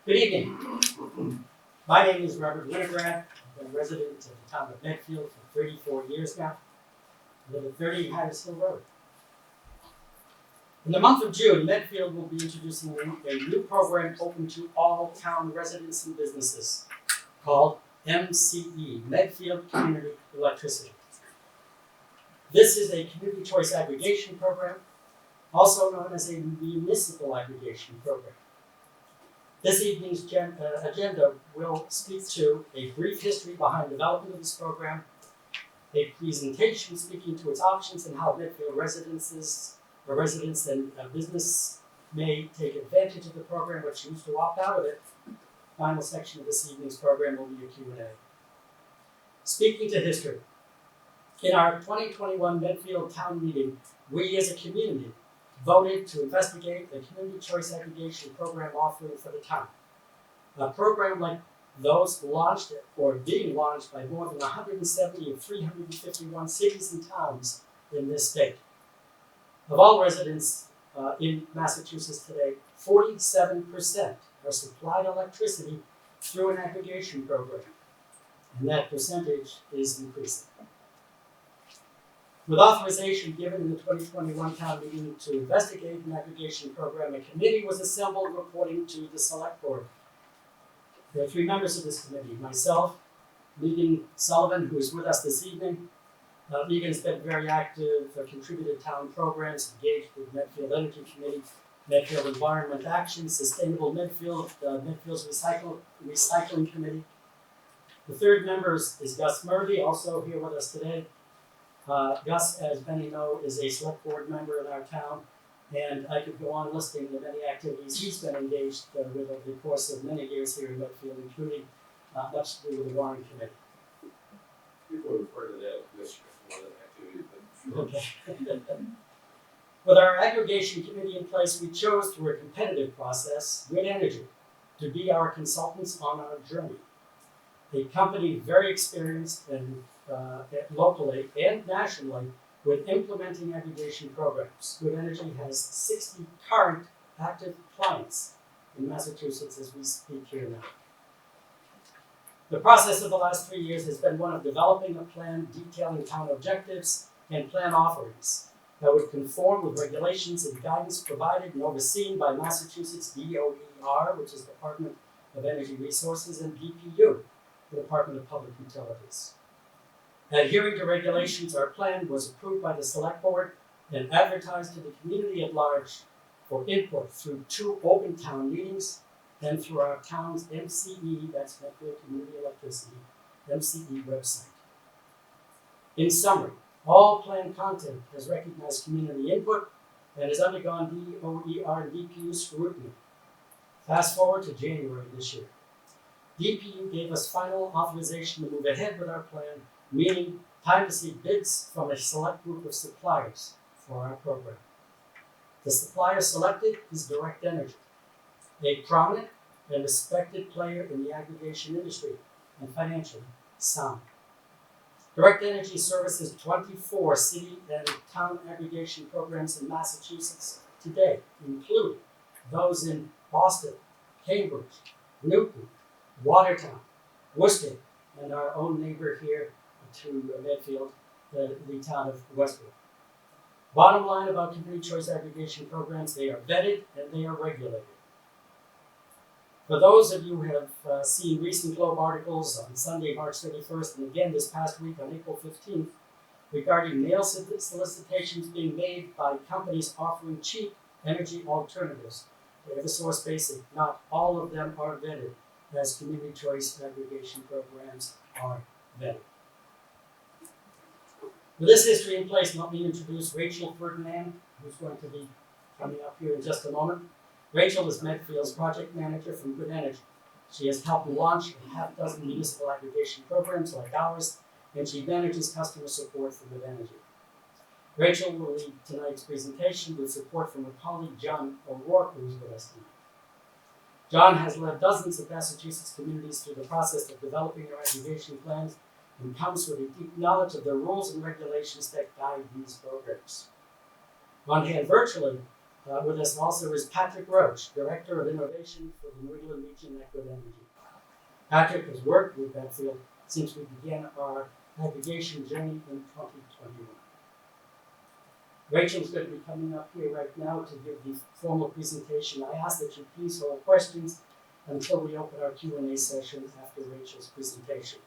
Good evening. My name is Robert Winograd. I've been a resident of the town of Medfield for 34 years now. I live at 30 Hatters Hill Road. In the month of June, Medfield will be introducing a new program open to all town residents and businesses called MCE, Medfield Community Electricity. This is a community choice aggregation program, also known as a municipal aggregation program. This evening's agenda will speak to a brief history behind the development of this program, a presentation speaking to its options and how Medfield residents and business may take advantage of the program or choose to opt out of it. Final section of this evening's program will be a Q&A. Speaking to history, in our 2021 Medfield Town Meeting, we as a community voted to investigate a community choice aggregation program offering for the town. A program like those launched or being launched by more than 170 of 351 cities and towns in this state. Of all residents in Massachusetts today, 47% are supplied electricity through an aggregation program, and that percentage is increasing. With authorization given in the 2021 town meeting to investigate an aggregation program, a committee was assembled reporting to the select board. There are three members of this committee: myself, Megan Sullivan, who is with us this evening. Megan's been very active, contributed town programs, engaged with Medfield Energy Committee, Medfield Environment Action, Sustainable Medfield, Medfield's Recycling Committee. The third member is Gus Murphy, also here with us today. Gus, as many know, is a select board member in our town, and I could go on listing the many activities he's been engaged with over the course of many years here in Medfield, including much to do with the Warren Committee. People refer to that as one of the activities, but sure. Okay. With our aggregation committee in place, we chose through a competitive process, Grid Energy, to be our consultants on our journey. A company very experienced and locally and nationally with implementing aggregation programs. Grid Energy has 60 current active clients in Massachusetts as we speak here now. The process of the last 3 years has been one of developing a plan detailing town objectives and plan offerings that would conform with regulations and guidance provided and overseen by Massachusetts DOER, which is Department of Energy Resources, and DPU, the Department of Public Utilities. Adhering to regulations, our plan was approved by the Select Board and advertised to the community at large for input through 2 open town meetings and through our town's MCE, that's Medfield Community Electricity, MCE website. In summary, all plan content has recognized community input and has undergone DOER and DPU scrutiny. Fast forward to January this year. DPU gave us final authorization to move ahead with our plan, meaning time to see bids from a select group of suppliers for our program. The supplier selected is Direct Energy, a prominent and respected player in the aggregation industry and financially sound. Direct Energy services 24 city and town aggregation programs in Massachusetts today, including those in Boston, Cambridge, Newton, Watertown, Worcester, and our own neighbor here to Medfield, the town of Westwood. Bottom line about community choice aggregation programs: they are vetted and they are regulated. For those of you who have seen recent Globe articles on Sunday, March 31st, and again this past week on April 15th, regarding mail solicitations being made by companies offering cheap energy alternatives to Eversource Basic, not all of them are vetted as community choice aggregation programs are vetted. With this history in place, let me introduce Rachel Ferdinand, who's going to be coming up here in just a moment. Rachel is Medfield's project manager from Grid Energy. She has helped launch a half dozen municipal aggregation programs like ours, and she manages customer support for Grid Energy. Rachel will lead tonight's presentation with support from her colleague John O'Rourke, who is with us tonight. John has led dozens of Massachusetts communities through the process of developing their aggregation plans and comes with a deep knowledge of the rules and regulations that guide these programs. On hand virtually With us also is Patrick Roach, Director of Innovation for the New England Region Equid Energy. Patrick has worked with Medfield since we began our aggregation journey in 2021. Rachel's going to be coming up here right now to give the formal presentation. I ask that you please hold questions until we open our Q&A session after Rachel's presentation.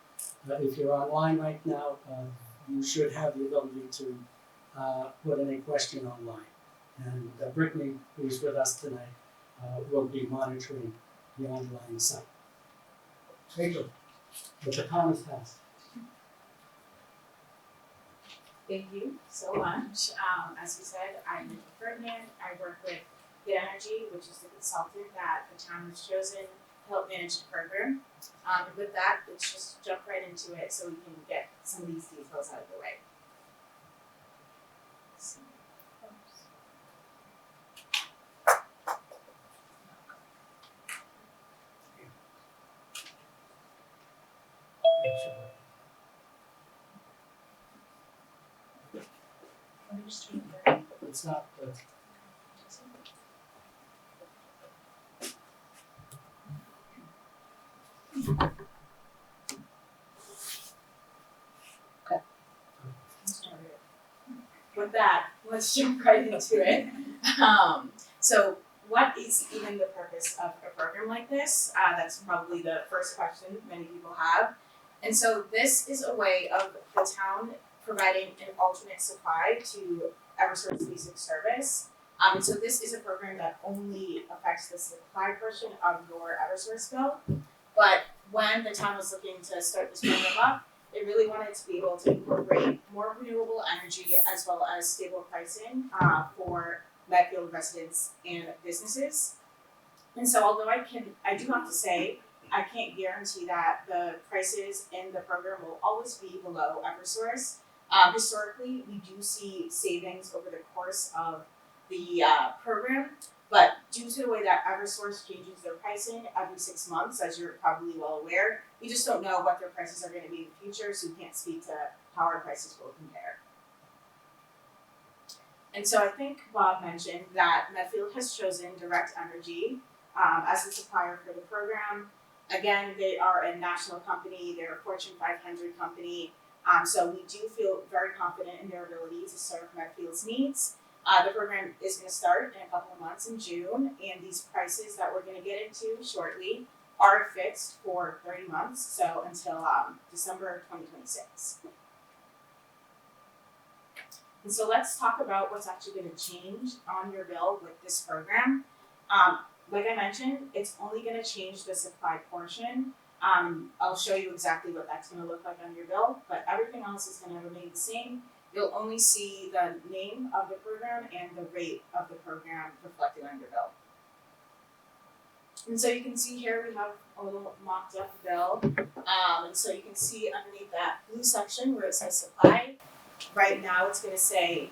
If you're online right now, you should have the ability to put in a question online. And Brittany, who's with us tonight, will be monitoring the online site. Rachel, the baton is passed. Thank you so much. As you said, I'm Rachel Ferdinand. I work with Good Energy, which is the consultant that the town has chosen to help manage the program. And with that, let's just jump right into it so we can get some of these details out of the way. It's not. With that, let's jump right into it. So what is even the purpose of a program like this? That's probably the first question many people have. And so this is a way of the town providing an alternate supply to Eversource basic service. And so this is a program that only affects the supply portion of your Eversource bill. But when the town was looking to start this program up, they really wanted to be able to incorporate more renewable energy as well as stable pricing for Medfield residents and businesses. And so although I do have to say, I can't guarantee that the prices in the program will always be below Eversource. Historically, we do see savings over the course of the program, but due to the way that Eversource changes their pricing every 6 months, as you're probably well aware, we just don't know what their prices are going to be in the future, so we can't speak to how our prices will compare. And so I think Bob mentioned that Medfield has chosen Direct Energy as the supplier for the program. Again, they are a national company, they're a Fortune 500 company, so we do feel very confident in their ability to serve Medfield's needs. The program is going to start in a couple of months in June, and these prices that we're going to get into shortly are fixed for 30 months, so until December 2026. And so let's talk about what's actually going to change on your bill with this program. Like I mentioned, it's only going to change the supply portion. I'll show you exactly what that's going to look like on your bill, but everything else is going to remain the same. You'll only see the name of the program and the rate of the program reflected on your bill. And so you can see here we have a little mocked up bill. And so you can see underneath that blue section where it says supply, right now it's going to say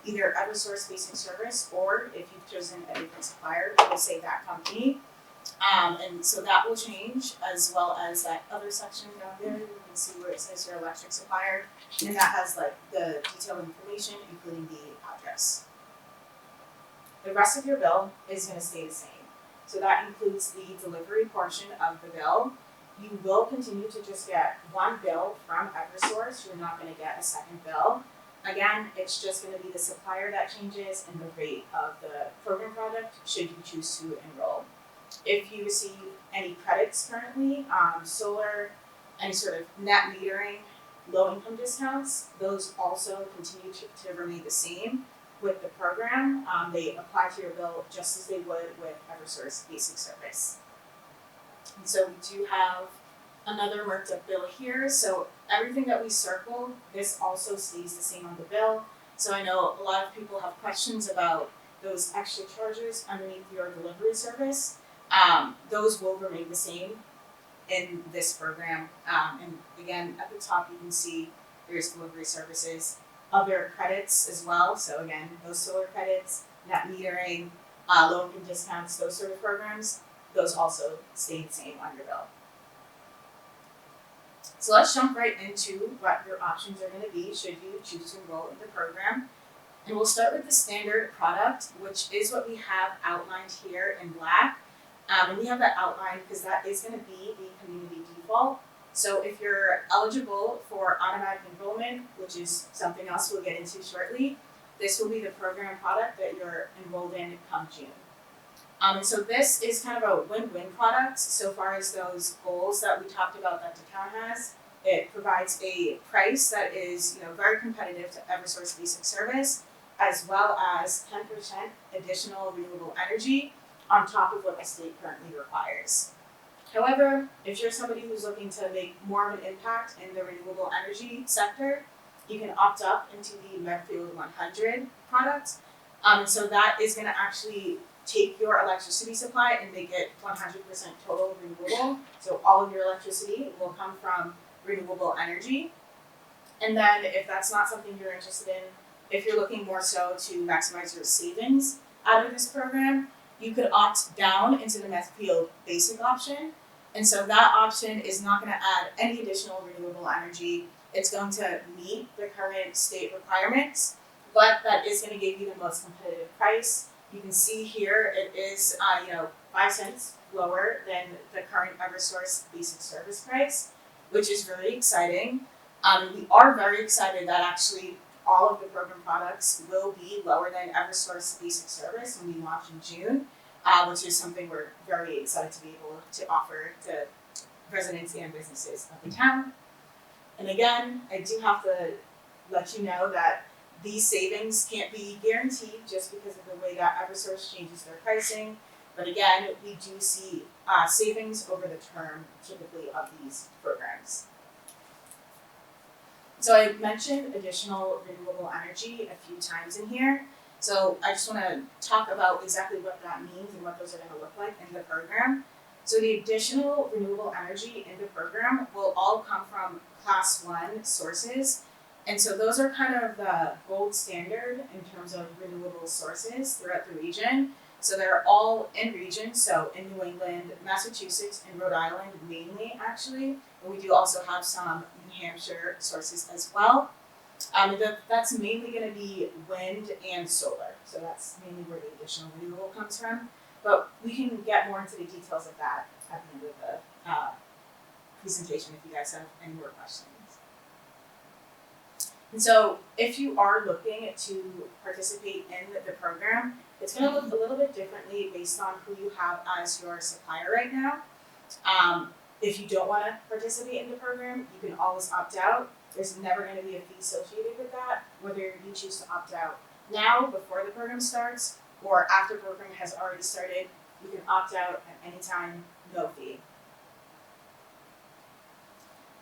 either Eversource Basic Service, or if you've chosen a different supplier, it will say that company. And so that will change, as well as that other section down there. You can see where it says your electric supplier, and that has like the detailed information, including the address. The rest of your bill is going to stay the same. So that includes the delivery portion of the bill. You will continue to just get one bill from Eversource. You're not going to get a second bill. Again, it's just going to be the supplier that changes and the rate of the program product should you choose to enroll. If you receive any credits currently, solar, any sort of net metering, low income discounts, those also continue to remain the same with the program. They apply to your bill just as they would with Eversource Basic Service. And so we do have another marked up bill here. So everything that we circle, this also stays the same on the bill. So I know a lot of people have questions about those extra charges underneath your delivery service. Those will remain the same in this program. And again, at the top you can see there's delivery services, other credits as well. So again, those solar credits, net metering, low income discounts, those sort of programs, those also stay the same on your bill. So let's jump right into what your options are going to be should you choose to enroll in the program. And we'll start with the standard product, which is what we have outlined here in black. And we have that outlined because that is going to be the community default. So if you're eligible for automatic enrollment, which is something else we'll get into shortly, this will be the program product that you're enrolled in come June. And so this is kind of a win-win product so far as those goals that we talked about that the town has. It provides a price that is, very competitive to Eversource basic service, as well as 10% additional renewable energy on top of what the state currently requires. However, if you're somebody who's looking to make more of an impact in the renewable energy sector, you can opt up into the Medfield 100 product. So that is going to actually take your electricity supply and make it 100% total renewable. So all of your electricity will come from renewable energy. And then if that's not something you're interested in, if you're looking more so to maximize your savings out of this program, you could opt down into the Medfield basic option. And so that option is not going to add any additional renewable energy. It's going to meet the current state requirements, but that is going to give you the most competitive price. You can see here it is 5 cents lower than the current Eversource basic service price, which is really exciting. We are very excited that actually all of the program products will be lower than Eversource basic service when we launch in June, which is something we're very excited to be able to offer to residents and businesses of the town. And again, I do have to let you know that these savings can't be guaranteed just because of the way that Eversource changes their pricing. But again, we do see savings over the term typically of these programs. So I mentioned additional renewable energy a few times in here. So I just want to talk about exactly what that means and what those are going to look like in the program. So the additional renewable energy in the program will all come from Class 1 sources. And so those are kind of the gold standard in terms of renewable sources throughout the region. So they're all in region, so in New England, Massachusetts, and Rhode Island mainly actually, but we do also have some New Hampshire sources as well. That's mainly going to be wind and solar, so that's mainly where the additional renewable comes from. But we can get more into the details of that at the end of the presentation if you guys have any more questions. And so if you are looking to participate in the program, it's going to look a little bit differently based on who you have as your supplier right now. If you don't want to participate in the program, you can always opt out. There's never going to be a fee associated with that, whether you choose to opt out now before the program starts or after the program has already started. You can opt out at any time, no fee.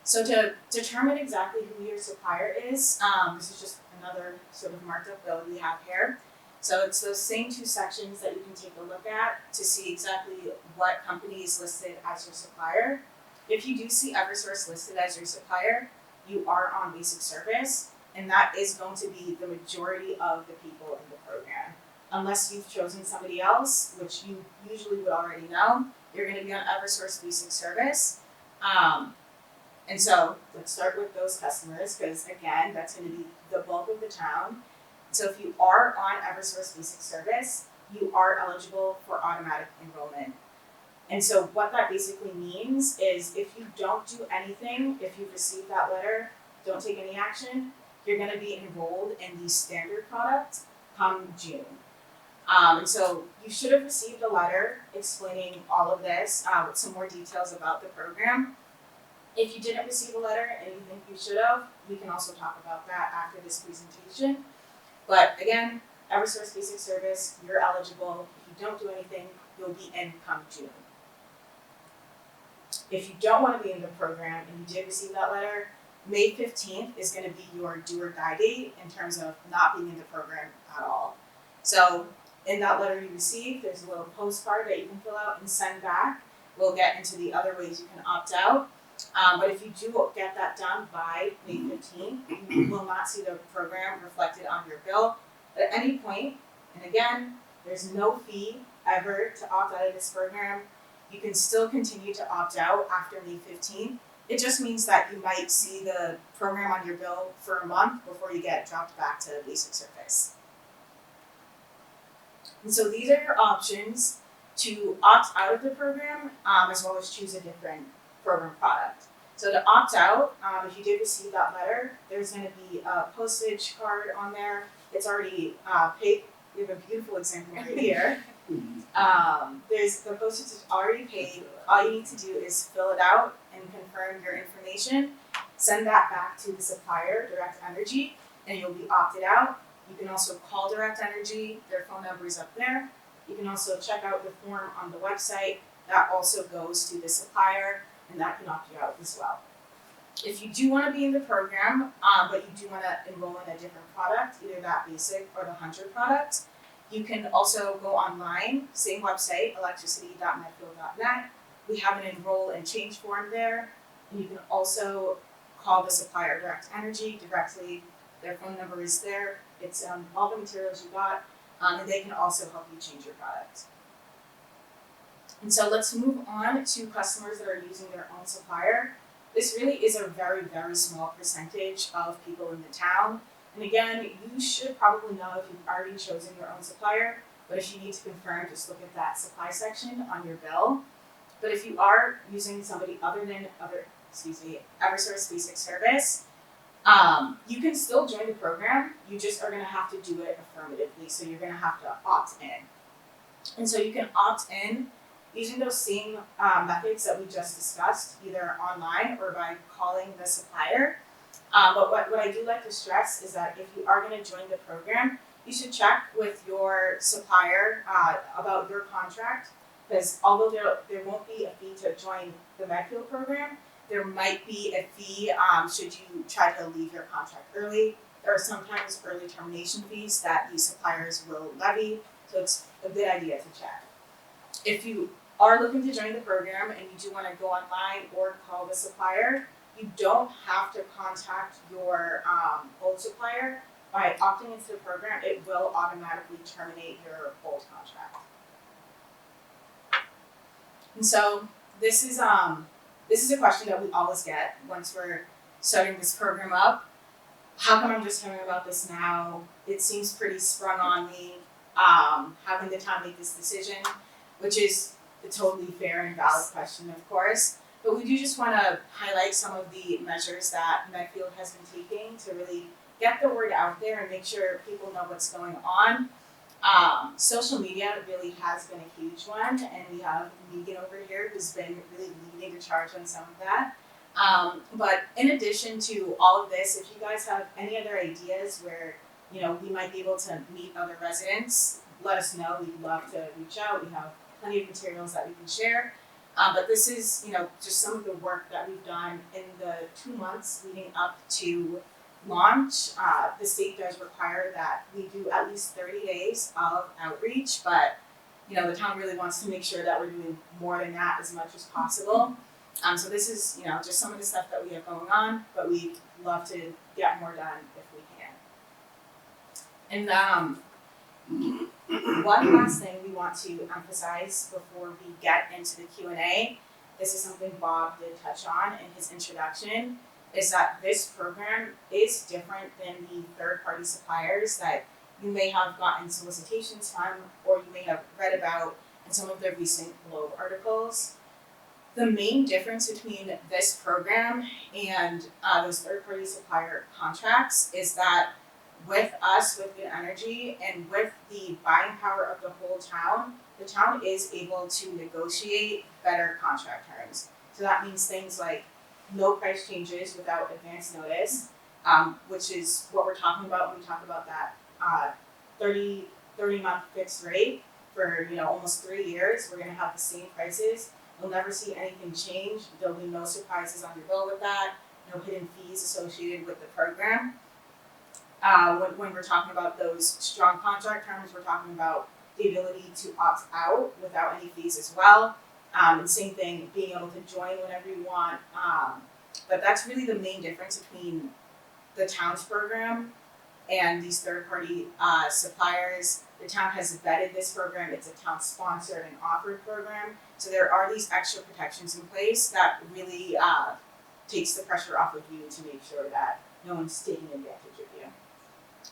So to determine exactly who your supplier is, this is just another sort of marked up bill we have here. So it's those same two sections that you can take a look at to see exactly what company is listed as your supplier. If you do see Eversource listed as your supplier, you are on basic service, and that is going to be the majority of the people in the program. Unless you've chosen somebody else, which you usually would already know, you're going to be on Eversource basic service. And so let's start with those customers because again, that's going to be the bulk of the town. So if you are on Eversource basic service, you are eligible for automatic enrollment. And so what that basically means is if you don't do anything, if you've received that letter, don't take any action, you're going to be enrolled in the standard product come June. And so you should have received a letter explaining all of this with some more details about the program. If you didn't receive a letter and you think you should have, we can also talk about that after this presentation. But again, Eversource basic service, you're eligible. If you don't do anything, you'll be in come June. If you don't want to be in the program and you did receive that letter, May 15th is going to be your do or die date in terms of not being in the program at all. So in that letter you received, there's a little postcard that you can fill out and send back. We'll get into the other ways you can opt out. But if you do get that done by May 15th, you will not see the program reflected on your bill at any point. And again, there's no fee ever to opt out of this program. You can still continue to opt out after May 15th. It just means that you might see the program on your bill for a month before you get dropped back to basic service. And so these are your options to opt out of the program, as well as choose a different program product. So to opt out, if you did receive that letter, there's going to be a postage card on there. It's already paid. We have a beautiful example right here. There's the postage is already paid. All you need to do is fill it out and confirm your information. Send that back to the supplier, Direct Energy, and you'll be opted out. You can also call Direct Energy. Their phone number is up there. You can also check out the form on the website. That also goes to the supplier, and that can opt you out as well. If you do want to be in the program, but you do want to enroll in a different product, either that basic or the 100 product, you can also go online, same website, electricity.medfield.net. We have an enroll and change form there, and you can also call the supplier Direct Energy directly. Their phone number is there. It's all the materials you got, and they can also help you change your product. And so let's move on to customers that are using their own supplier. This really is a very, very small percentage of people in the town. And again, you should probably know if you've already chosen your own supplier, but if you need to confirm, just look at that supply section on your bill. But if you are using somebody other than Eversource Basic Service, you can still join the program. You just are going to have to do it affirmatively. So you're going to have to opt in. And so you can opt in using those same methods that we just discussed, either online or by calling the supplier. But what I do like to stress is that if you are going to join the program, you should check with your supplier about your contract, because although there won't be a fee to join the Medfield program, there might be a fee should you try to leave your contract early. There are sometimes early termination fees that these suppliers will levy, so it's a good idea to check. If you are looking to join the program and you do want to go online or call the supplier, you don't have to contact your old supplier. By opting into the program, it will automatically terminate your old contract. And so this is a question that we always get once we're starting this program up. How come I'm just hearing about this now? It seems pretty sprung on me, having the time to make this decision, which is a totally fair and valid question, of course. But we do just want to highlight some of the measures that Medfield has been taking to really get the word out there and make sure people know what's going on. Social media really has been a huge one, and we have Megan over here who's been really leading the charge on some of that. But in addition to all of this, if you guys have any other ideas where we might be able to meet other residents, let us know. We'd love to reach out. We have plenty of materials that we can share. But this is, just some of the work that we've done in the 2 months leading up to launch. The state does require that we do at least 30 days of outreach, but the town really wants to make sure that we're doing more than that as much as possible. So this is, just some of the stuff that we have going on, but we'd love to get more done if we can. And one last thing we want to emphasize before we get into the Q&A, this is something Bob did touch on in his introduction, is that this program is different than the third-party suppliers that you may have gotten solicitations from or you may have read about in some of the recent Globe articles. The main difference between this program and those third-party supplier contracts is that with us, with Good Energy, and with the buying power of the whole town, the town is able to negotiate better contract terms. So that means things like no price changes without advance notice, which is what we're talking about when we talk about that 30-month fixed rate for almost 3 years. We're going to have the same prices. You'll never see anything change. There'll be no surprises on your bill with that, no hidden fees associated with the program. When we're talking about those strong contract terms, we're talking about the ability to opt out without any fees as well. And same thing, being able to join whenever you want. But that's really the main difference between the town's program and these third-party suppliers. The town has vetted this program. It's a town-sponsored and offered program. So there are these extra protections in place that really takes the pressure off of you to make sure that no one's taking advantage of you.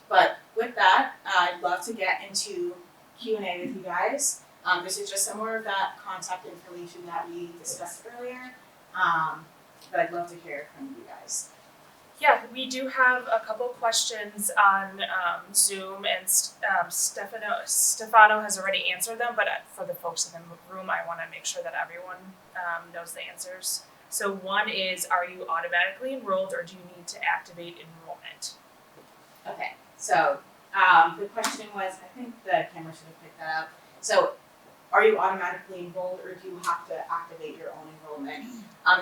But with that, I'd love to get into Q&A with you guys. This is just some more of that contact information that we discussed earlier. But I'd love to hear from you guys. Yeah, we do have a couple questions on Zoom, and Stefano has already answered them, but for the folks in the room, I want to make sure that everyone knows the answers. So one is, are you automatically enrolled or do you need to activate enrollment? Okay, so the question was, I think the camera should have picked that up. So are you automatically enrolled or do you have to activate your own enrollment?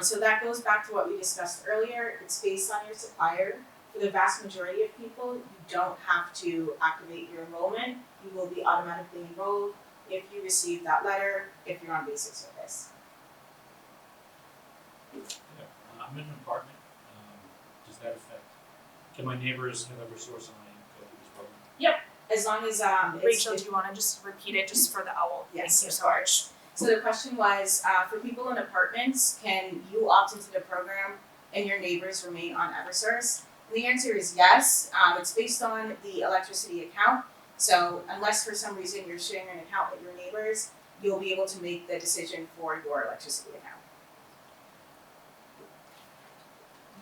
So that goes back to what we discussed earlier. It's based on your supplier. For the vast majority of people, you don't have to activate your enrollment. You will be automatically enrolled if you receive that letter, if you're on basic service. I'm in an apartment. Does that affect? Can my neighbors have Eversource and I go through this program? As long as Rachel, do you want to just repeat it just for the owl? Yes, Thank you of so much. So the question was, for people in apartments, can you opt into the program and your neighbors remain on Eversource? And the answer is yes. It's based on the electricity account. So unless for some reason you're sharing an account with your neighbors, you'll be able to make the decision for your electricity account.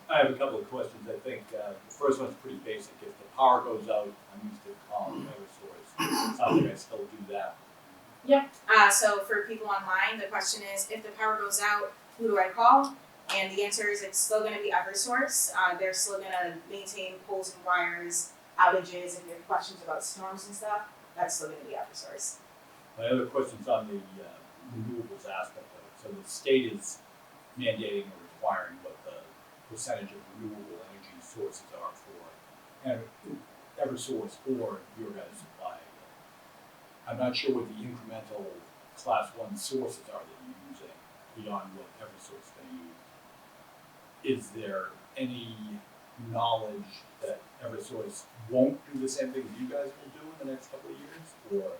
I have a couple of questions. I think the first one's pretty basic. If the power goes out, I'm used to calling Eversource. Sounds like I still do that. So for people online, the question is, if the power goes out, who do I call? And the answer is it's still going to be Eversource. They're still going to maintain poles and wires, outages. If you have questions about storms and stuff, that's still going to be Eversource. My other question's on the renewables aspect of it. So the state is mandating or requiring what the percentage of renewable energy sources are for Eversource or your guys' supply. I'm not sure what the incremental class 1 sources are that you're using beyond what Eversource is going to use. Is there any knowledge that Eversource won't do the same thing you guys will do in the next couple of years, or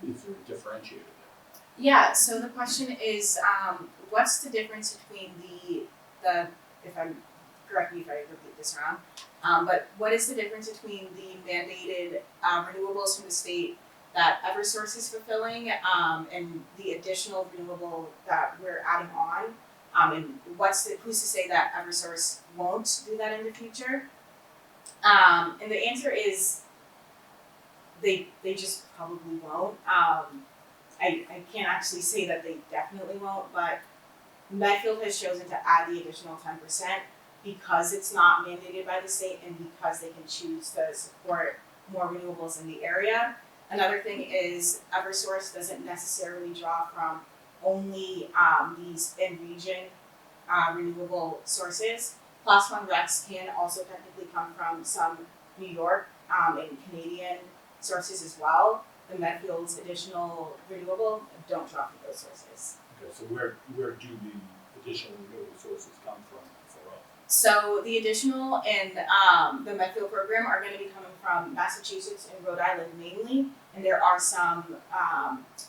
is there a differentiator there? Yeah, so the question is, what's the difference between the if I'm, correct me if I repeat this wrong, but what is the difference between the mandated renewables from the state that Eversource is fulfilling and the additional renewable that we're adding on? And who's to say that Eversource won't do that in the future? And the answer is they just probably won't. I can't actually say that they definitely won't, but Medfield has chosen to add the additional 10% because it's not mandated by the state and because they can choose to support more renewables in the area. Another thing is Eversource doesn't necessarily draw from only these in-region renewable sources. Class 1 RECs can also technically come from some New York and Canadian sources as well. The Medfield's additional renewable don't draw from those sources. Okay, so where do the additional renewable sources come from for us? So the additional in the Medfield program are going to be coming from Massachusetts and Rhode Island mainly, and there are some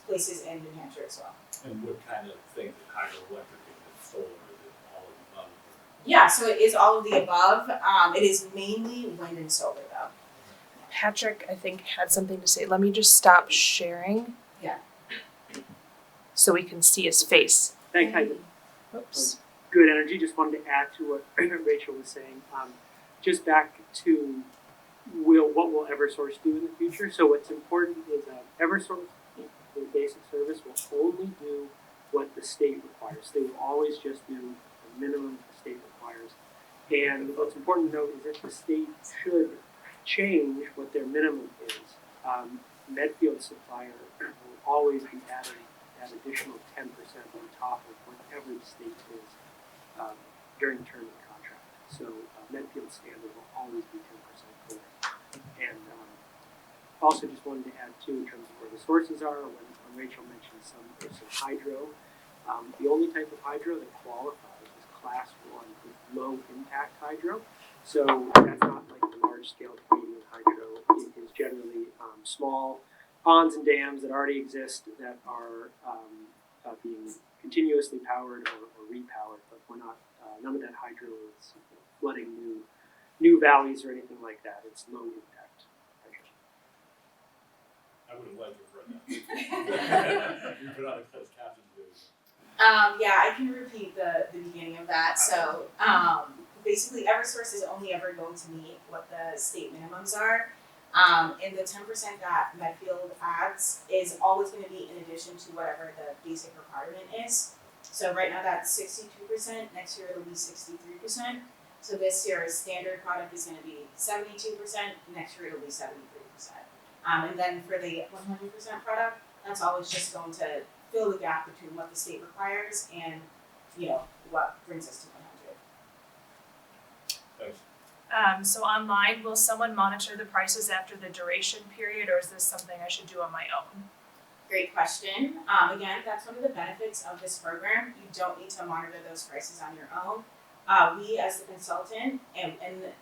places in New Hampshire as well. And what kind of things, hydroelectric, is it solar, is it all of the above? Yeah, so it is all of the above. It is mainly wind and solar though. Patrick, I think, had something to say. Let me just stop sharing. Yeah. So we can see his face. Thanks, Heidi. Oops. Good energy. Just wanted to add to what Rachel was saying. Just back to what will Eversource do in the future. So what's important is Eversource, the basic service, will only do what the state requires. They will always just do the minimum the state requires. And what's important to note is that the state should change what their minimum is. Medfield supplier will always be adding that additional 10% on top of whatever the state is during the term of the contract. So Medfield standard will always be 10% correct. And also just wanted to add too, in terms of where the sources are, when Rachel mentioned there's some hydro, the only type of hydro that qualifies is class 1 with low impact hydro. So that's not like the large scale Canadian hydro. It is generally small ponds and dams that already exist that are being continuously powered or repowered, but we're not, none of that hydro is flooding new valleys or anything like that. It's low impact hydro. I I would have liked to have read that. You put on a closed captions video. Yeah, I can repeat the beginning of that. So basically, Eversource is only ever going to meet what the state minimums are. And the 10% that Medfield adds is always going to be in addition to whatever the basic requirement is. So right now that's 62%, next year it'll be 63%. So this year's standard product is going to be 72%, next year it'll be 73%. And then for the 100% product, that's always just going to fill the gap between what the state requires and, what brings us to 100. Thanks. So online, will someone monitor the prices after the duration period, or is this something I should do on my own? Great question. Again, that's one of the benefits of this program. You don't need to monitor those prices on your own. We, as the consultant, and in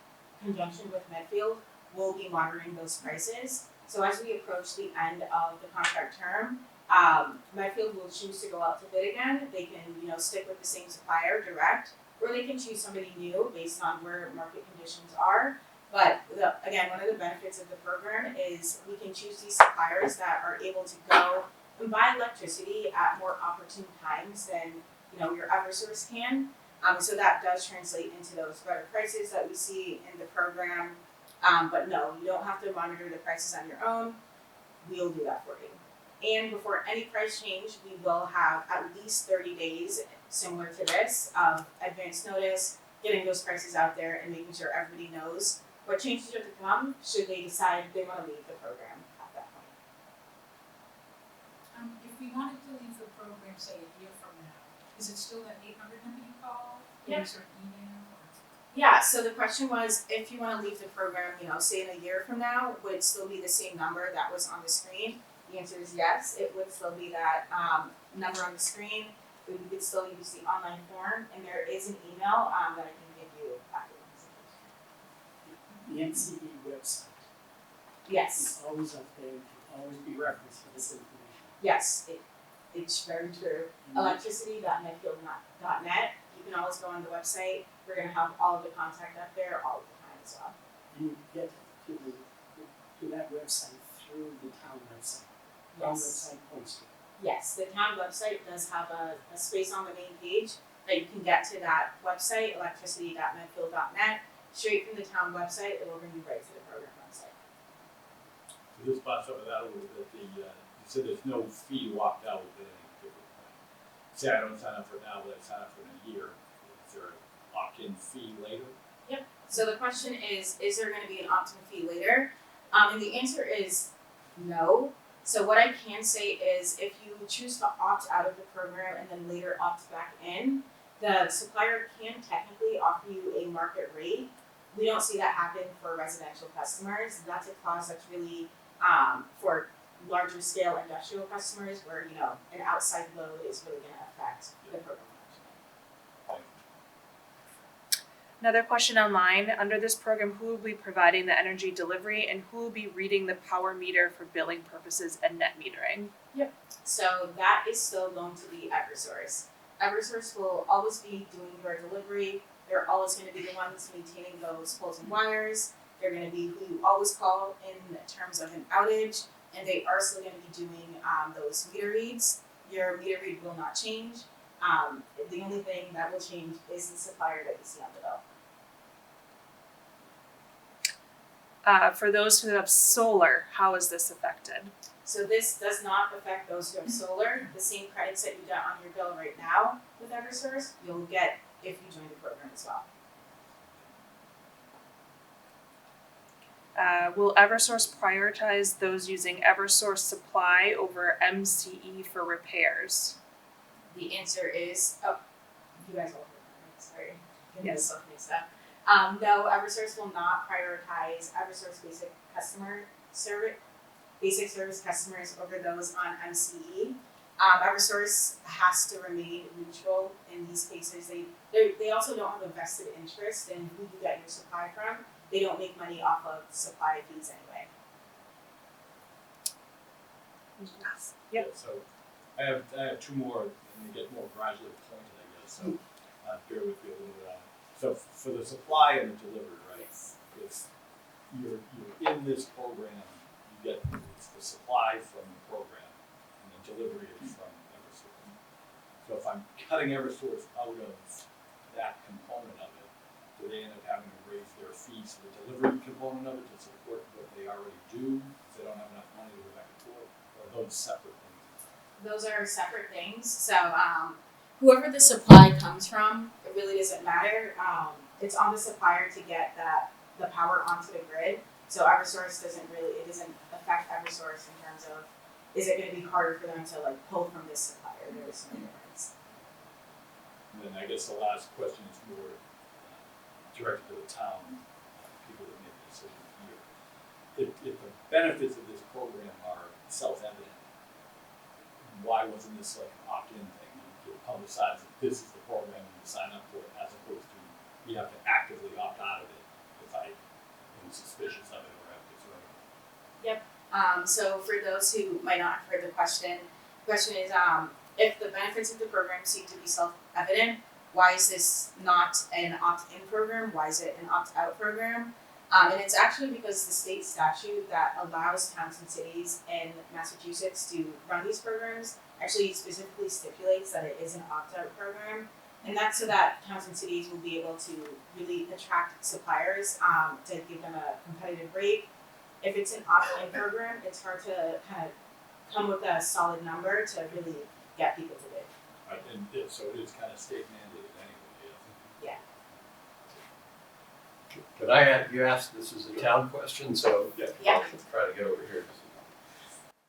conjunction with Medfield, will be monitoring those prices. So as we approach the end of the contract term, Medfield will choose to go out to bid again. They can, stick with the same supplier direct, or they can choose somebody new based on where market conditions are. But again, one of the benefits of the program is we can choose these suppliers that are able to go and buy electricity at more opportune times than your Eversource can. So that does translate into those better prices that we see in the program. But no, you don't have to monitor the prices on your own. We'll do that for you. And before any price change, we will have at least 30 days, similar to this, of advance notice, getting those prices out there and making sure everybody knows what changes are to come should they decide they want to leave the program at that point. If we wanted to leave the program, say a year from now, is it still that 800 number you call? Yeah. Or is there an email? Yeah, so the question was, if you want to leave the program, say in a year from now, would it still be the same number that was on the screen? The answer is yes, it would still be that number on the screen. You could still use the online form, and there is an email that I can give you after the presentation. The NCE website Yes, is always up there, can always be referenced for this information. yes, it's very true. Electricity.medfield.net. You can always go on the website. We're going to have all of the contact up there all of the time as well. And you get to that website through the town website. Town website points to it. Yes, the town website does have a space on the main page that you can get to that website, electricity.medfield.net. Straight from the town website, it will bring you right to the program website. So this pops up with that a little bit, you said there's no fee to opt out at any particular point. Say I don't sign up for it now, but I sign up for it in a year, is there an opt-in fee later? So the question is there going to be an opt-in fee later? And the answer is no. So what I can say is if you choose to opt out of the program and then later opt back in, the supplier can technically offer you a market rate. We don't see that happen for residential customers. That's a clause that's really for larger scale industrial customers where, an outside load is really going to affect the program. Another question online, under this program, who will be providing the energy delivery and who will be reading the power meter for billing purposes and net metering? So that is still going to be Eversource. Eversource will always be doing your delivery. They're always going to be the ones maintaining those poles and wires. They're going to be who you always call in terms of an outage, and they are still going to be doing those meter reads. Your meter read will not change. The only thing that will change is the supplier that you see on the bill. For those who have solar, how is this affected? So this does not affect those who have solar. The same credits that you get on your bill right now with Eversource, you'll get if you join the program as well. Will Eversource prioritize those using Eversource Supply over MCE for repairs? The answer is, you guys all heard that, right? Sorry. Getting Yes. myself mixed up. No, Eversource will not prioritize Eversource basic service customers over those on MCE. Eversource has to remain neutral in these cases. They also don't have a vested interest in who you get your supply from. They don't make money off of supply fees anyway. Yes. Yeah, so I have two more, and they get more gradually pointed, I guess, so bear with me a little bit. So for the supply and the delivery, right? Yes. If you're in this program, you get, it's the supply from the program and the delivery is from Eversource. So if I'm cutting Eversource out of that component of it, do they end up having to raise their fees for the delivery component of it to support what they already do? Because they don't have enough money to go back and forth, or are those separate things? Those are separate things. So whoever the supply comes from, it really doesn't matter. It's on the supplier to get the power onto the grid. So Eversource doesn't affect Eversource in terms of, is it going to be harder for them to like pull from this supplier? There's no difference. And then I guess the last question is more directed to the town, people that make the decision here. If the benefits of this program are self-evident, why wasn't this like an opt-in thing? You publicize that this is the program and you sign up for it, as opposed to you have to actively opt out of it if I am suspicious of it or have concern. So for those who might not have heard the question is, if the benefits of the program seem to be self-evident, why is this not an opt-in program? Why is it an opt-out program? And it's actually because the state statute that allows towns and cities in Massachusetts to run these programs actually specifically stipulates that it is an opt-out program. And that's so that towns and cities will be able to really attract suppliers to give them a competitive rate. If it's an opt-in program, it's hard to kind of come with a solid number to really get people to bid. So it is kind of state mandated anyway, Yeah. Could I add, you asked, this is a town question, so Yeah. Yeah. I'll try to get over here.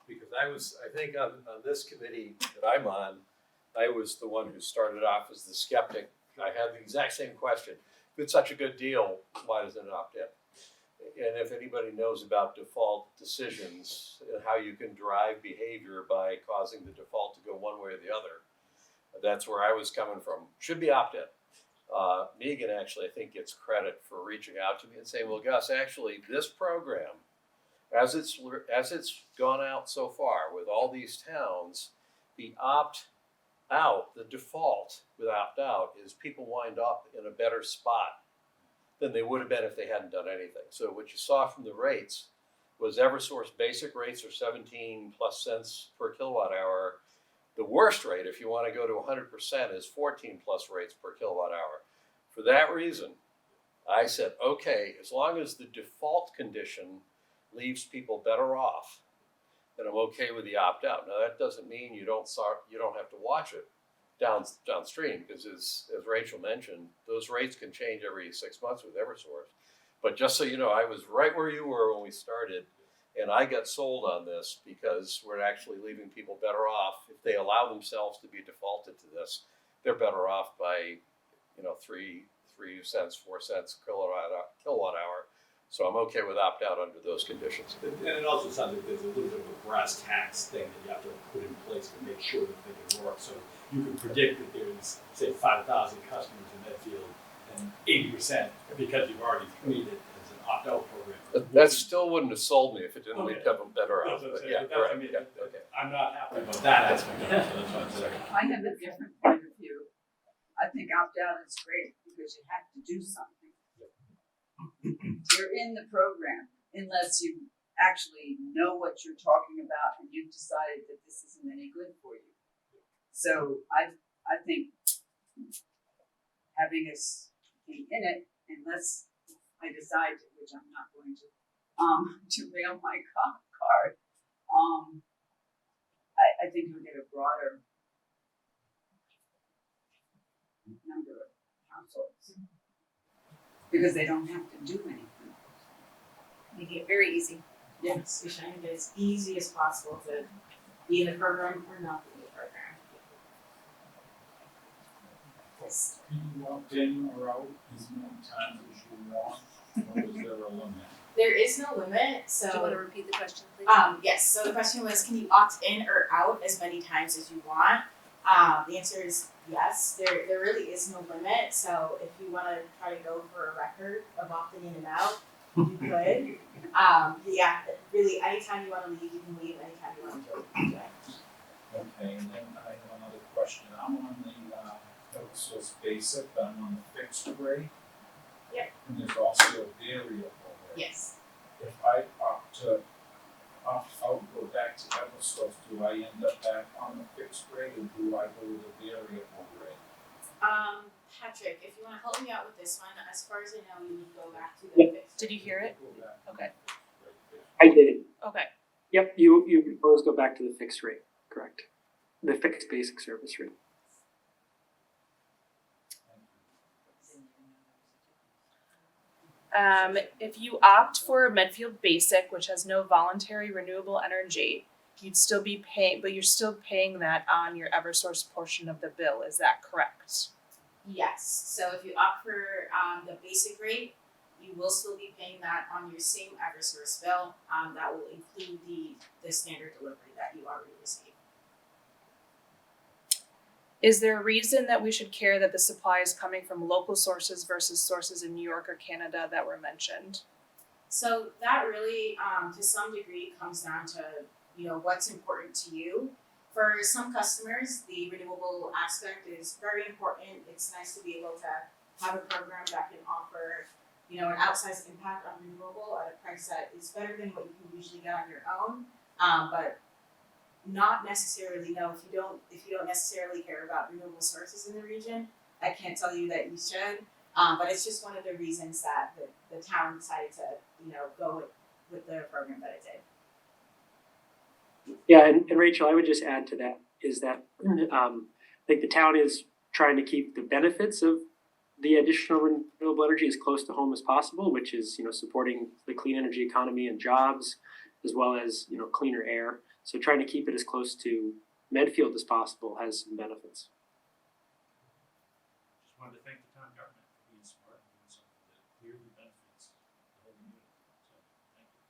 Because I think on this committee that I'm on, I was the one who started off as the skeptic. I had the exact same question. If it's such a good deal, why doesn't it opt in? And if anybody knows about default decisions and how you can drive behavior by causing the default to go one way or the other, that's where I was coming from. Should be opt-in. Megan actually, I think, gets credit for reaching out to me and saying, well, Gus, actually, this program, as it's gone out so far with all these towns, the opt-out, the default with opt-out is people wind up in a better spot than they would have been if they hadn't done anything. So what you saw from the rates was Eversource basic rates are 17 plus cents per kilowatt hour. The worst rate, if you want to go to 100%, is 14 plus rates per kilowatt hour. For that reason, I said, okay, as long as the default condition leaves people better off, then I'm okay with the opt-out. Now that doesn't mean you don't have to watch it downstream, because as Rachel mentioned, those rates can change every 6 months with Eversource. But just so you know, I was right where you were when we started, and I got sold on this because we're actually leaving people better off. If they allow themselves to be defaulted to this, they're better off by, 3 cents, 4 cents kilowatt hour. So I'm okay with opt-out under those conditions. And it also sounds like there's a little bit of a brass tacks thing that you have to put in place to make sure that they can work. So you can predict that there's, say, 5,000 customers in Medfield, and 80%, because you've already treated it as an opt-out program. That still wouldn't have sold me if it didn't Okay. become better off. That's what I'm But saying. yeah, But that's what I correct. mean. Yeah, okay. I'm not happy about that aspect of it, so that's what I'm saying. I have a different point of view. I think opt-out is great because you have to do something. You're in the program unless you actually know what you're talking about and you've decided that this isn't any good for you. So I think having us be in it, unless I decide to, which I'm not going to mail my card, I think you'll get a broader number of households because they don't have to do anything. Making it very easy. Yes. We're trying to make it as easy as possible to be in the program or not be in the program. Yes. Can you opt in or out as many times as you want, or is there a limit? There is no limit, Do you want to so repeat the question, please? yes. So the question was, can you opt in or out as many times as you want? The answer is yes. There really is no limit. So if you want to try to go for a record of opting in and out, you could. Yeah, really, anytime you want to leave, you can leave. Anytime you want to join, you can join. Okay, and then I have another question. I'm on the Eversource basic, but I'm on the fixed rate. Yep. And there's also a variable rate. Yes. If I opt to I'll go back to Eversource. Do I end up back on the fixed rate or do I go to the variable rate? Patrick, if you wanna help me out with this one, as far as I know, you would go back to the Yeah. fixed. Did you hear it? Go back to Okay. the fixed rate. I did it. Okay. Yep, you always go back to the fixed rate, correct? The fixed basic service rate. If you opt for Medfield Basic, which has no voluntary renewable energy, you'd still be paying, but you're still paying that on your Eversource portion of the bill. Is that correct? Yes, so if you opt for the basic rate, you will still be paying that on your same Eversource bill. That will include the standard delivery that you already received. Is there a reason that we should care that the supply is coming from local sources versus sources in New York or Canada that were mentioned? So that really, to some degree, comes down to what's important to you. For some customers, the renewable aspect is very important. It's nice to be able to have a program that can offer an outsized impact on renewable at a price that is better than what you can usually get on your own. But not necessarily if you don't necessarily care about renewable sources in the region, I can't tell you that you should. But it's just one of the reasons that the town decided to go with the program that it did. Yeah, and Rachel, I would just add to that is that I think the town is trying to keep the benefits of the additional renewable energy as close to home as possible, which is supporting the clean energy economy and jobs, as well as cleaner air. So trying to keep it as close to Medfield as possible has some benefits. Just wanted to thank the town government for being smart and doing something that clearly benefits the whole community. So, thank you.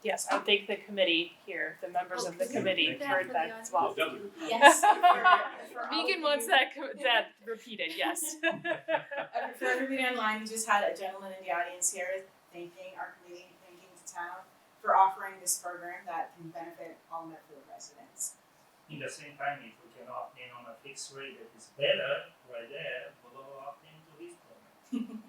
Yes, I thank the committee here, the members of the committee for that as well. Yes. For all Megan of wants you- that repeated, yes. For everybody online, we just had a gentleman in the audience here thanking our committee, thanking the town for offering this program that can benefit all Medfield residents. In the same time, if we can opt in on a fixed rate that is better right there, we'll opt into this program.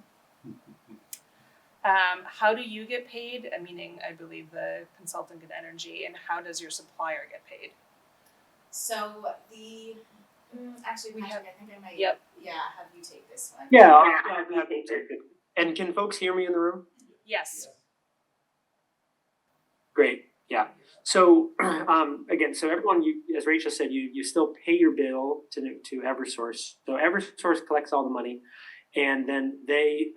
How do you get paid? Meaning, I believe the consultant Good Energy, and how does your supplier get paid? So actually, We Patrick, I think I might Yep. have you take this one. Yeah, I'll be happy to take it. And can folks hear me in the room? Yes. Great, yeah. So again, so everyone, as Rachel said, you still pay your bill to Eversource. So Eversource collects all the money, and then they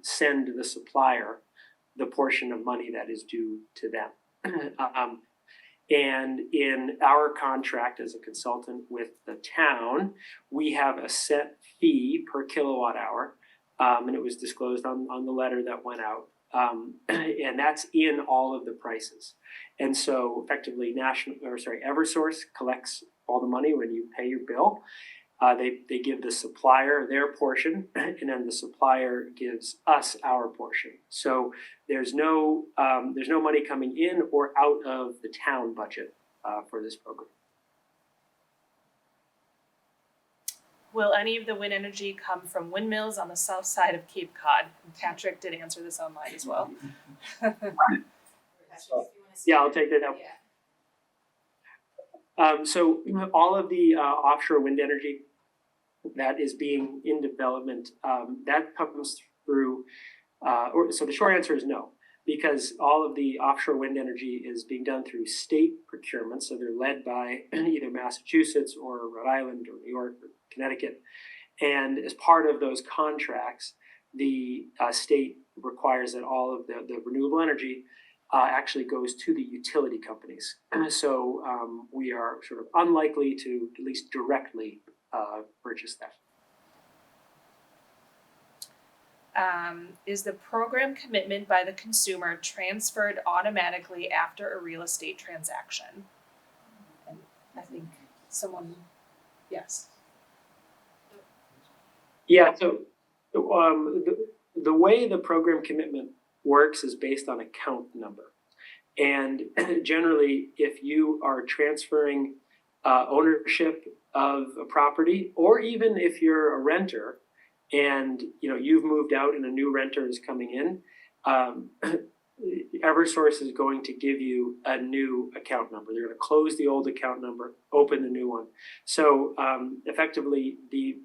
send the supplier the portion of money that is due to them. And in our contract as a consultant with the town, we have a set fee per kilowatt hour, and it was disclosed on the letter that went out. And that's in all of the prices. And so effectively Eversource collects all the money when you pay your bill. They give the supplier their portion, and then the supplier gives us our portion. So there's no money coming in or out of the town budget for this program. Will any of the wind energy come from windmills on the south side of Cape Cod? Patrick did answer this online as well. Patrick, if you wanna Yeah, I'll take that up. Yeah. So all of the offshore wind energy that is being in development, that comes through, so the short answer is no, because all of the offshore wind energy is being done through state procurement. So they're led by either Massachusetts or Rhode Island or New York or Connecticut. And as part of those contracts, the state requires that all of the renewable energy actually goes to the utility companies. So we are sort of unlikely to at least directly purchase that. Is the program commitment by the consumer transferred automatically after a real estate transaction? And I think yes. Yeah, so the way the program commitment works is based on account number. And generally, if you are transferring ownership of a property, or even if you're a renter and you've moved out and a new renter is coming in, Eversource is going to give you a new account number. They're going to close the old account number, open the new one. So effectively, the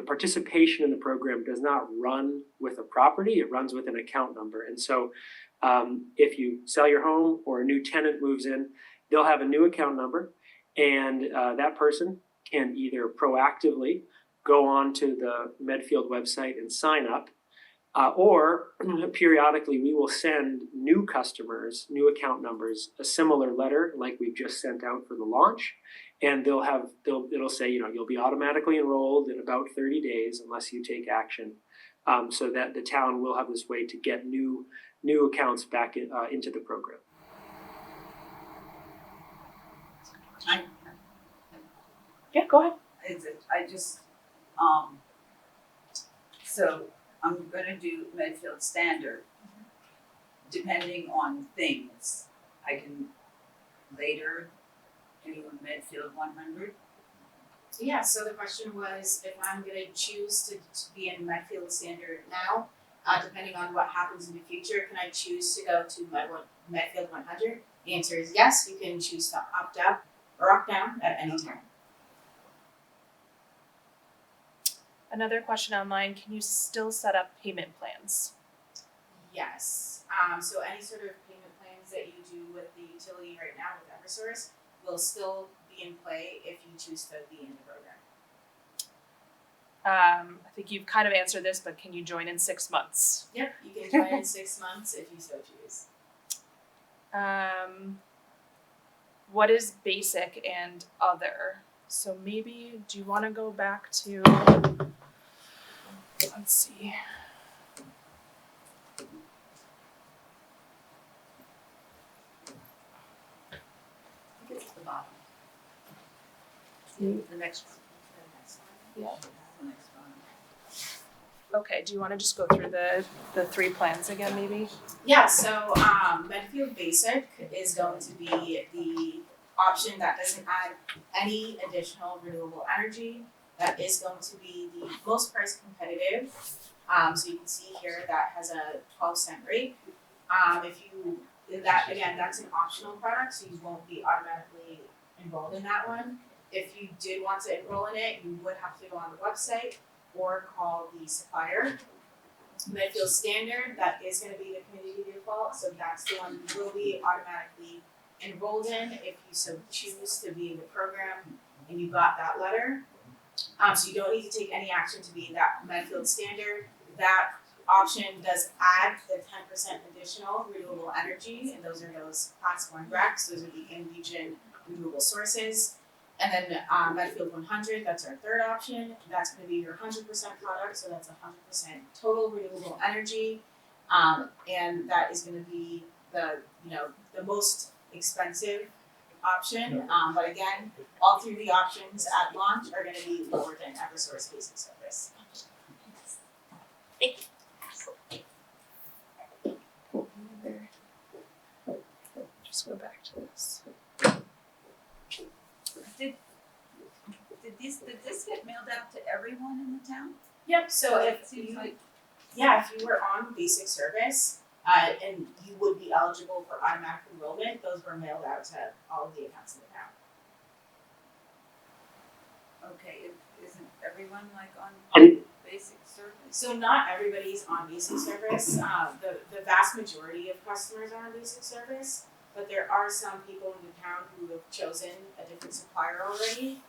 participation in the program does not run with a property; it runs with an account number. And so, if you sell your home or a new tenant moves in, they'll have a new account number, and that person can either proactively go on to the Medfield website and sign up. Or periodically, we will send new customers, new account numbers, a similar letter like we've just sent out for the launch, and it'll say, you'll be automatically enrolled in about 30 days unless you take action, so that the town will have this way to get new accounts back into the program. Yeah, go ahead. So I'm gonna do Medfield Standard. Depending on things, I can later do Medfield 100. Yeah, so the question was if I'm gonna choose to be in Medfield Standard now, depending on what happens in the future, can I choose to go to Medfield 100? The answer is yes, you can choose to opt out or opt down at any time. Another question online, can you still set up payment plans? Yes, so any sort of payment plans that you do with the utility right now with Eversource will still be in play if you choose to be in the program. I think you've kind of answered this, but can you join in 6 months? Yep, you can join in 6 months if you so choose. What is basic and other? So maybe, do you want to go back to, let's see. I think it's at the bottom. The next one. Yeah. The next one. Okay, do you want to just go through the 3 plans again, maybe? Yeah, so Medfield Basic is going to be the option that doesn't add any additional renewable energy. That is going to be the most price competitive. So you can see here that has a 12-cent rate. That's an optional product, so you won't be automatically enrolled in that one. If you did want to enroll in it, you would have to go on the website or call the supplier. Medfield Standard, that is going to be the community default, so that's the one you will be automatically enrolled in if you so choose to be in the program and you got that letter. So you don't need to take any action to be in that Medfield Standard. That option does add the 10% additional renewable energy, and those are those Class 1 RECs, those are the in-region renewable sources. And then Medfield 100, that's our third option. That's going to be your 100% product, so that's 100% total renewable energy, and that is going to be the most expensive option. But again, all 3 of the options at launch are going to be lower than Eversource Basic Service. Thank you. Just go back to this. Did this get mailed out to everyone in the town? Yep. So if Seems you like were on basic service, and you would be eligible for automatic enrollment, those were mailed out to all of the accounts in the town. okay, isn't everyone like on basic service? So not everybody's on basic service. The vast majority of customers are on basic service, but there are some people in the town who have chosen a different supplier already.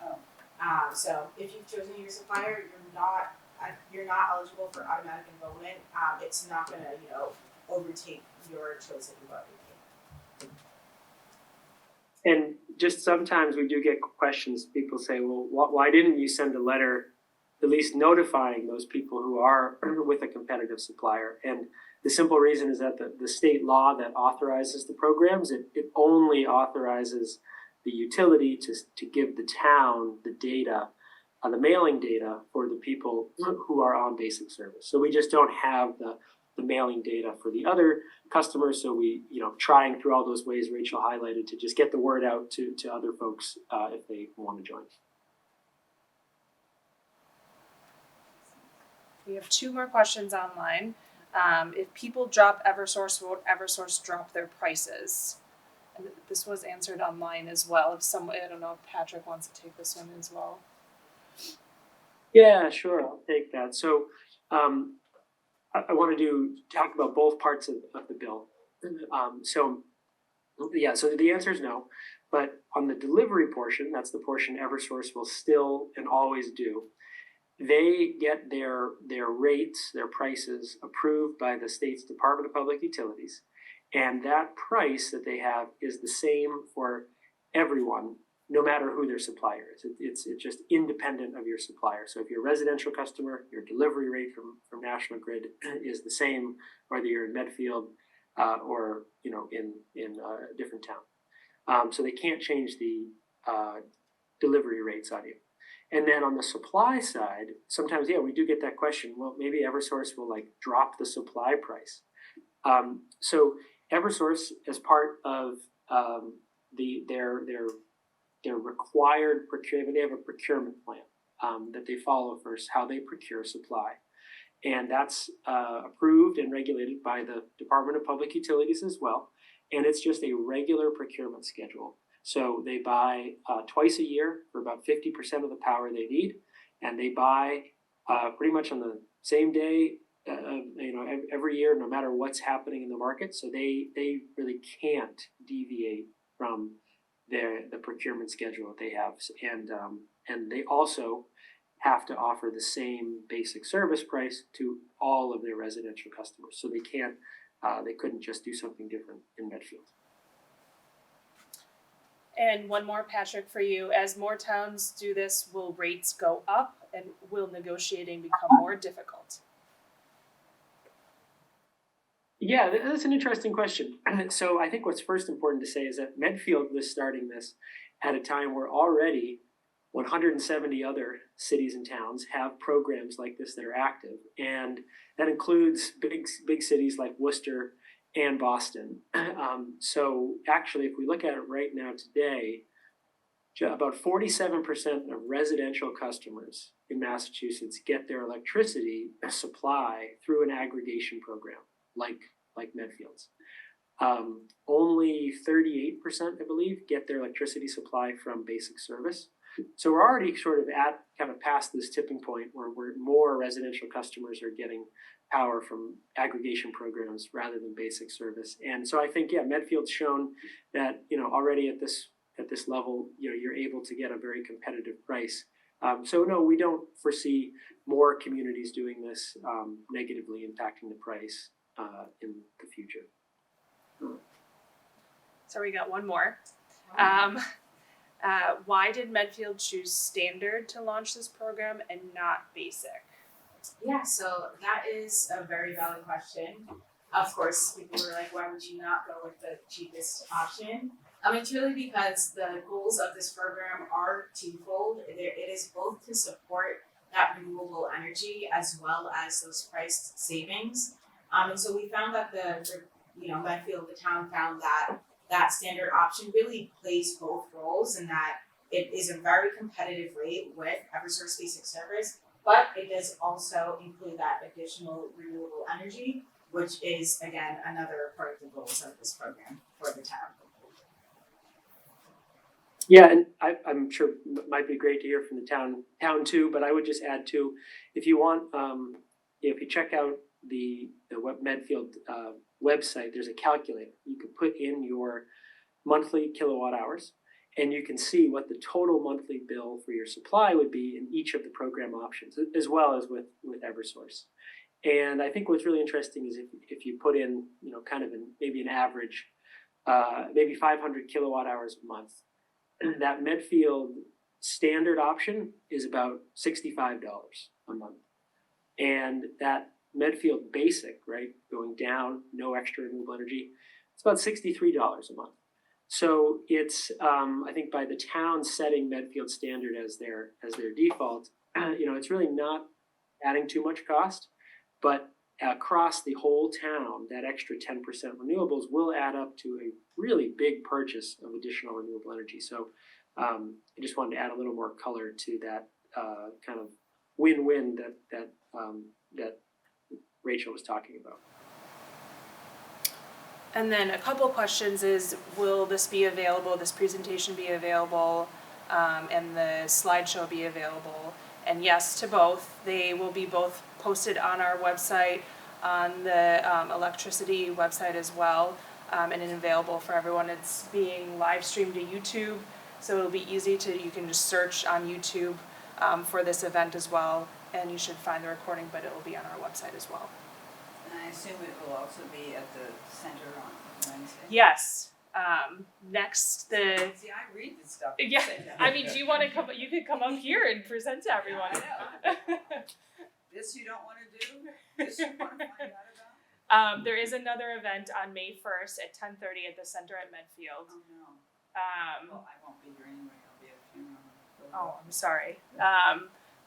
So if you've chosen your supplier, you're not eligible for automatic enrollment. It's not going to overtake your choice that you've already made. And just sometimes we do get questions. People say, well, why didn't you send a letter at least notifying those people who are with a competitive supplier? And the simple reason is that the state law that authorizes the programs, it only authorizes the utility to give the town the data, the mailing data for the people who are on basic service. So we just don't have the mailing data for the other customers. So we, trying through all those ways Rachel highlighted to just get the word out to other folks if they want to join. We have 2 more questions online. If people drop Eversource, won't Eversource drop their prices? And this was answered online as well. If someone, I don't know if Patrick wants to take this one as well. Yeah, sure, I'll take that. So I want to talk about both parts of the bill. So the answer is no. But on the delivery portion, that's the portion Eversource will still and always do. They get their rates, their prices approved by the state's Department of Public Utilities. And that price that they have is the same for everyone, no matter who their supplier is. It's just independent of your supplier. So if you're a residential customer, your delivery rate from National Grid is the same, whether you're in Medfield or in a different town. So they can't change the delivery rates on you. And then on the supply side, sometimes, we do get that question. Well, maybe Eversource will drop the supply price. So Eversource, as part of their required procurement, they have a procurement plan that they follow first, how they procure supply. And that's approved and regulated by the Department of Public Utilities as well. And it's just a regular procurement schedule. So they buy twice a year for about 50% of the power they need, and they buy pretty much on the same day, every year, no matter what's happening in the market. So they really can't deviate from the procurement schedule that they have, and they also have to offer the same basic service price to all of their residential customers. So they couldn't just do something different in Medfield. And one more, Patrick, for you. As more towns do this, will rates go up, and will negotiating become more difficult? Yeah, that's an interesting question. So I think what's first important to say is that Medfield was starting this at a time where already 170 other cities and towns have programs like this that are active. And that includes big cities like Worcester and Boston. So actually, if we look at it right now today, about 47% of residential customers in Massachusetts get their electricity supply through an aggregation program like Medfield's. Only 38%, I believe, get their electricity supply from basic service. So we're already sort of past this tipping point where more residential customers are getting power from aggregation programs rather than basic service. And so I think, Medfield's shown that, already at this level, you're able to get a very competitive price. So no, we don't foresee more communities doing this negatively impacting the price in the future. So we got one more. Why did Medfield choose standard to launch this program and not basic? Yeah, so that is a very valid question. Of course, people were like, why would you not go with the cheapest option? It's really because the goals of this program are twofold. It is both to support that renewable energy as well as those price savings. And so we found that Medfield, the town, found that standard option really plays both roles, and that it is a very competitive rate with Eversource basic service, but it does also include that additional renewable energy, which is, again, another part of the goals of this program for the town. Yeah, and I'm sure it might be great to hear from the town too, but I would just add too, if you want, if you check out the Medfield website, there's a calculator. You can put in your monthly kilowatt hours, and you can see what the total monthly bill for your supply would be in each of the program options, as well as with Eversource. And I think what's really interesting is if you put in, maybe an average, maybe 500 kilowatt hours a month, that Medfield standard option is about $65 a month. And that Medfield basic, right, going down, no extra renewable energy, it's about $63 a month. So it's, I think by the town setting Medfield standard as their default, it's really not adding too much cost, but across the whole town, that extra 10% renewables will add up to a really big purchase of additional renewable energy. So I just wanted to add a little more color to that kind of win-win that Rachel was talking about. And then a couple questions is, will this be available, this presentation be available, and the slideshow be available? And yes to both. They will be both posted on our website, on the electricity website as well, and available for everyone. It's being live streamed to YouTube, so it'll be easy you can just search on YouTube for this event as well, and you should find the recording, but it will be on our website as well. And I assume it will also be at the center on Wednesday? Yes. See, I read this stuff. Yeah, I mean, do you want to come? You could come up here and present to everyone. I know. This you don't want to do? This you want to find out about? There is another event on May 1st at 10:30 at the center at Medfield. Oh, no. Well, I won't be here anyway. I'll be at a funeral. Oh, I'm sorry.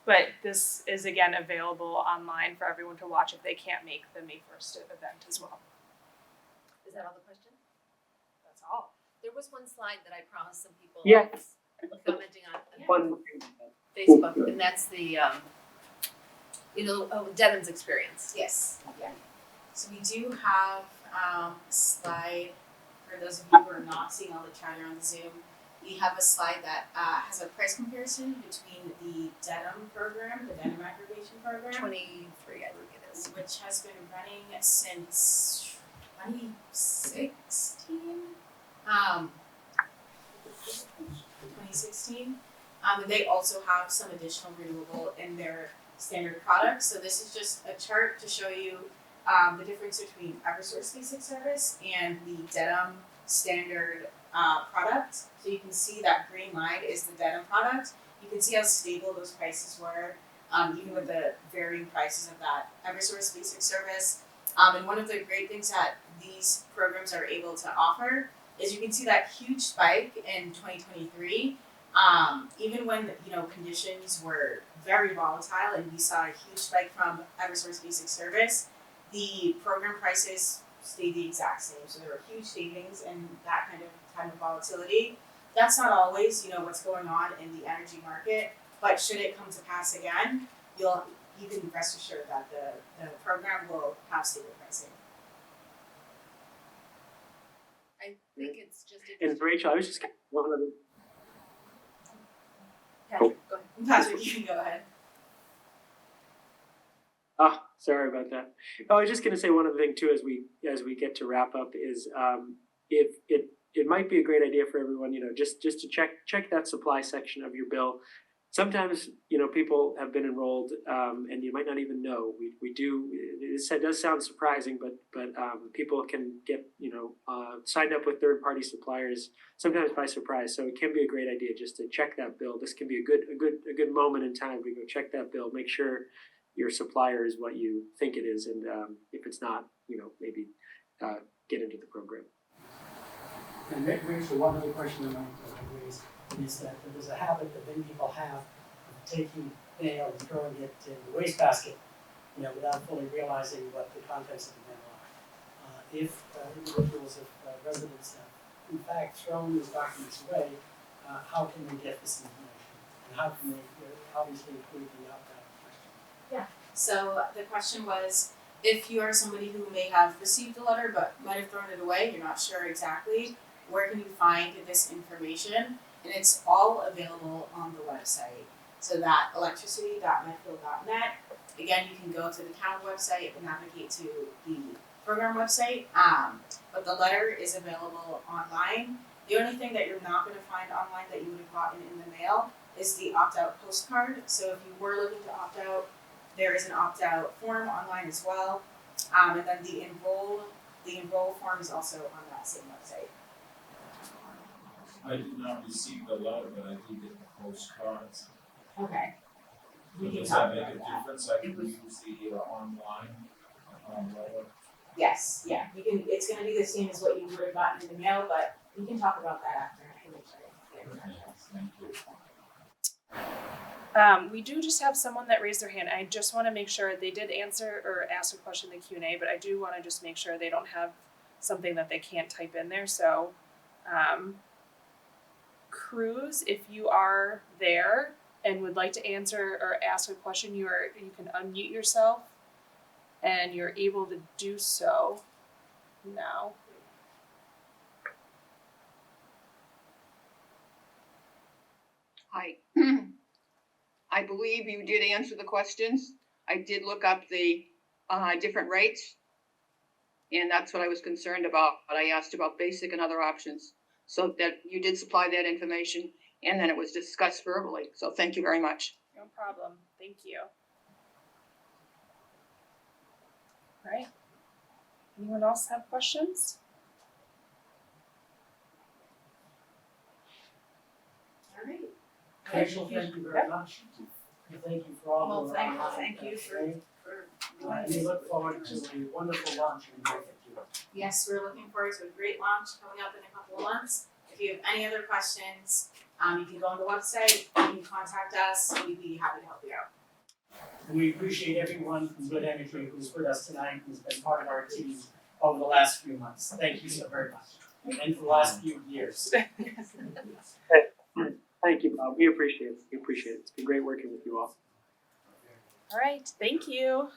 But this is again available online for everyone to watch if they can't make the May 1st event as well. Is that all the question? That's all. There was one slide that I promised some people. Yes. Commenting on One. Facebook, and that's the, Devon's experience. Yes, yeah. So we do have a slide for those of you who are not seeing all the chatter on Zoom. We have a slide that has a price comparison between the Dedham program, the Dedham aggregation program, 23, I think it is. which has been running since 2016. 2016. And they also have some additional renewable in their standard products. So this is just a chart to show you the difference between Eversource Basic Service and the Dedham standard product. So you can see that green line is the Dedham product. You can see how stable those prices were, even with the varying prices of that Eversource Basic Service. And one of the great things that these programs are able to offer is you can see that huge spike in 2023. Even when conditions were very volatile and we saw a huge spike from Eversource Basic Service, the program prices stayed the exact same. So there were huge savings in that kind of time of volatility. That's not always what's going on in the energy market, but should it come to pass again, you can rest assured that the program will have stable pricing. I think it's just. And Rachel, I was just one of the. Patrick, go ahead. Patrick, you can go ahead. Sorry about that. I was just going to say one other thing too, as we get to wrap up, is if it might be a great idea for everyone, just to check that supply section of your bill. Sometimes people have been enrolled and you might not even know. We do. It does sound surprising, but people can get signed up with third-party suppliers sometimes by surprise. So it can be a great idea just to check that bill. This can be a good moment in time to go check that bill. Make sure your supplier is what you think it is, and if it's not, maybe get into the program. And Rachel, one other question I might raise is that there's a habit that many people have of taking mail and throwing it in the wastebasket, without fully realizing what the contents of the mail are. If individuals, if residents have in fact thrown these documents away, how can they get this information? And how can they obviously include the opt-out question? Yeah. So the question was, if you are somebody who may have received the letter but might have thrown it away, you're not sure exactly, where can you find this information? And it's all available on the website. So that electricity.medfield.net. Again, you can go to the town website and navigate to the program website. But the letter is available online. The only thing that you're not going to find online that you would have gotten in the mail is the opt-out postcard. So if you were looking to opt out, there is an opt-out form online as well. And then the enroll form is also on that same website. I did not receive the letter, but I did get the postcards. Okay. We can Does talk that make about a that. difference? I can use the online letter. Yes, yeah. You can. It's going to be the same as what you would have gotten in the mail, but we can talk about that after. I can make sure I get it. Thank you. We do just have someone that raised their hand. I just want to make sure they did answer or ask a question in the Q&A, but I do want to just make sure they don't have something that they can't type in there. So, Cruz, if you are there and would like to answer or ask a question, you can unmute yourself and you're able to do so now. Hi. I believe you did answer the questions. I did look up the different rates. And that's what I was concerned about, but I asked about basic and other options. So that you did supply that information and then it was discussed verbally. So thank you very much. No problem. Thank you. All right. Anyone else have questions? All right. Rachel, thank you very much. And thank you for all Well, the thank online you for training. We look forward to a wonderful launch in Medfield. Yes, we're looking forward to a great launch coming up in a couple of months. If you have any other questions, you can go on the website, you can contact us, we'd be happy to help you out. And we appreciate everyone from Good Energy who's with us tonight, who's been part of our team over the last few months. Thank you so very much. And for the last few years. Thank you, Bob. We appreciate it. We appreciate it. It's been great working with you all. All right. Thank you.